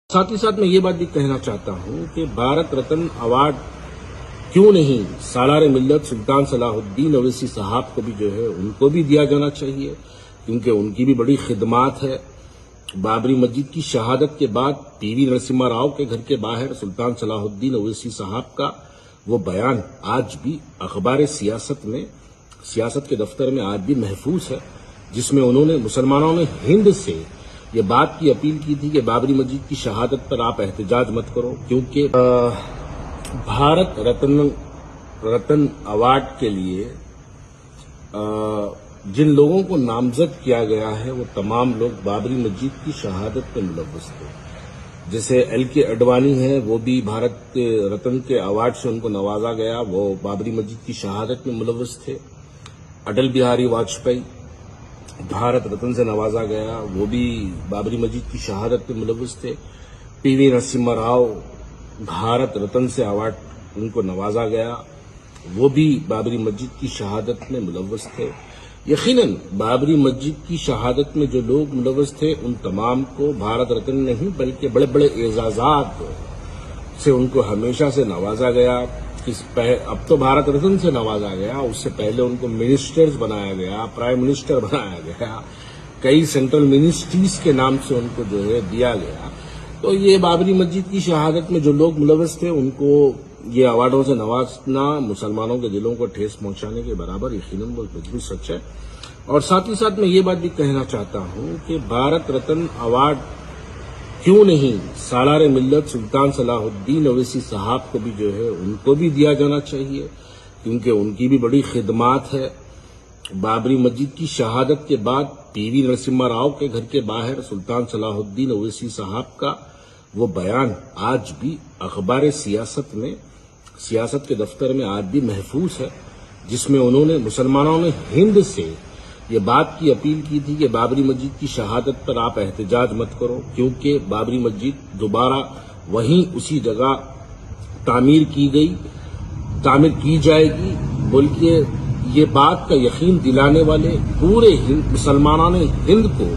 साथ ही साथ मैं ये बात भी कहना चाहता हूं कि भारत रत्न अवार्ड क्यों नहीं सालार मिल्लत सुल्तान सलाहुद्दीन ओवैसी साहब को भी जो है उनको भी दिया जाना चाहिए, क्योंकि उनकी भी बड़ी खिदमात है। बाबरी मस्जिद की शहादत के बाद पीवी नरसिम्हा राव के घर के बाहर सुल्तान सलाहुद्दीन ओवैसी साहब का वो बयान आज भी अखबार सियासत के दफ्तर में आज भी महफूज है, जिसमें उन्होंने मुसलमानों ने हिंद से ये बात की अपील की थी कि बाबरी मस्जिद की शहादत पर आप एहतजाज मत करो, क्योंकि भारत रत्न अवार्ड के लिए जिन लोगों को नामजद किया गया है वो तमाम लोग बाबरी मस्जिद की शहादत में मुलव्वस थे। जैसे एल.के. अडवाणी हैं, वो भी भारत रत्न के अवार्ड से उनको नवाजा गया, वो बाबरी मस्जिद की शहादत में मुलव्वस थे। अटल बिहारी वाजपेयी भारत रत्न से नवाजा गया, वो भी बाबरी मस्जिद की शहादत में मुलव्वस थे। पीवी नरसिम्हा राव भारत रत्न से अवार्ड उनको नवाजा गया, वो भी बाबरी मस्जिद की शहादत में मुलव्वस थे। यकीनन बाबरी मस्जिद की शहादत में जो लोग मुलव्वस थे उन तमाम को भारत रत्न नहीं बल्कि बड़े बड़े एजाजात से उनको हमेशा से नवाजा गया। अब तो भारत रत्न से नवाजा गया, उससे पहले उनको मिनिस्टर्स बनाया गया, प्राइम मिनिस्टर बनाया गया, कई सेंट्रल मिनिस्ट्रीज के नाम से उनको जो है दिया गया। तो ये बाबरी मस्जिद की शहादत में जो लोग मुलव्वस थे उनको ये अवार्डों से नवाजना मुसलमानों के दिलों को ठेस पहुंचाने के बराबर यकीनन वो बिल्कुल सच है। और साथ ही साथ मैं ये बात भी कहना चाहता हूं कि भारत रत्न अवार्ड क्यों नहीं सालार मिल्लत सुल्तान सलाहुद्दीन ओवैसी साहब को भी जो है उनको भी दिया जाना चाहिए, क्योंकि उनकी भी बड़ी खिदमात है। बाबरी मस्जिद की शहादत के बाद पीवी नरसिम्हा राव के घर के बाहर सुल्तान सलाहुद्दीन ओवैसी साहब का वो बयान आज भी अखबार सियासत के दफ्तर में आज भी महफूज है, जिसमें उन्होंने मुसलमानों ने हिंद से ये बात की अपील की थी कि बाबरी मस्जिद की शहादत पर आप एहतजाज मत करो, क्योंकि बाबरी मस्जिद दोबारा वहीं उसी जगह तामीर की जाएगी। बल्कि ये बात का यकीन दिलाने वाले पूरे मुसलमानों ने हिंद को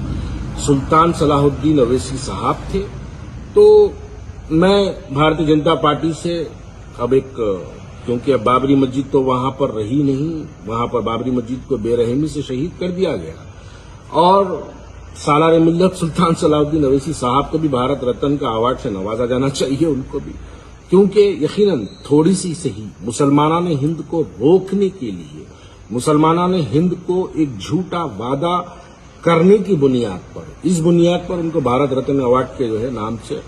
सुल्तान सलाहुद्दीन ओवैसी साहब थे। तो मैं भारतीय जनता पार्टी से क्योंकि अब बाबरी मस्जिद तो वहां पर रही नहीं, वहां पर बाबरी मस्जिद को बेरहमी से शहीद कर दिया गया और सालार मिल्लत सुल्तान सलाहुद्दीन ओवैसी साहब को भी भारत रत्न का अवार्ड से नवाजा जाना चाहिए उनको भी, क्योंकि यकीनन थोड़ी सी सही मुसलमानों ने हिंद को रोकने के लिए, मुसलमानों ने हिंद को एक झूठा वादा करने की बुनियाद पर, इस बुनियाद पर उनको भारत रत्न अवार्ड के जो है नाम से